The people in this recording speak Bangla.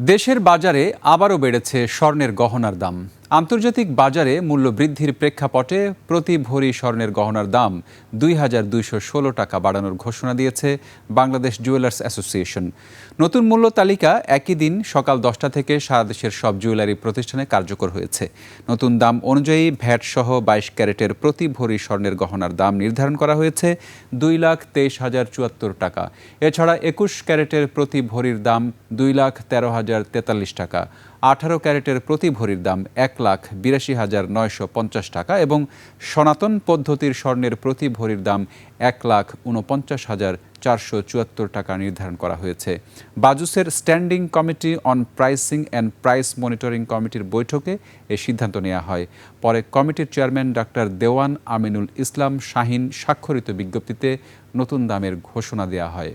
দেশের বাজারে আবারও বেড়েছে স্বর্ণের গহনার দাম। আন্তর্জাতিক বাজারে মূল্য বৃদ্ধির প্রেক্ষাপটে প্রতি ভরি স্বর্ণের গহনার দাম ২,২১৬ টাকা বাড়ানোর ঘোষণা দিয়েছে বাংলাদেশ জুয়েলার্স অ্যাসোসিয়েশন। নতুন মূল্য তালিকা একই দিন সকাল ১০টা থেকে সারা দেশের সব জুয়েলারি প্রতিষ্ঠানে কার্যকর হয়েছে। নতুন দাম অনুযায়ী ভ্যাট সহ ২২ ক্যারেটের প্রতি ভরি স্বর্ণের গহনার দাম নির্ধারণ করা হয়েছে ২,২৩,০৭৪ টাকা। এছাড়া ২১ ক্যারেটের প্রতি ভরির দাম ২,১৩,০৪৩ টাকা, ১৮ ক্যারেটের প্রতি ভরির দাম ১,৮২,৯৫০ টাকা এবং সনাতন পদ্ধতির স্বর্ণের প্রতি ভরির দাম ১,৪৯,৪৭৪ টাকা নির্ধারণ করা হয়েছে। বাজুসের standing committee on pricing and price monitoring কমিটির বৈঠকে এই সিদ্ধান্ত নেওয়া হয়। পরে কমিটির চেয়ারম্যান ডাক্তার দেওয়ান আমিনুল ইসলাম শাহীন স্বাক্ষরিত বিজ্ঞপ্তিতে নতুন দামের ঘোষণা দেওয়া হয়।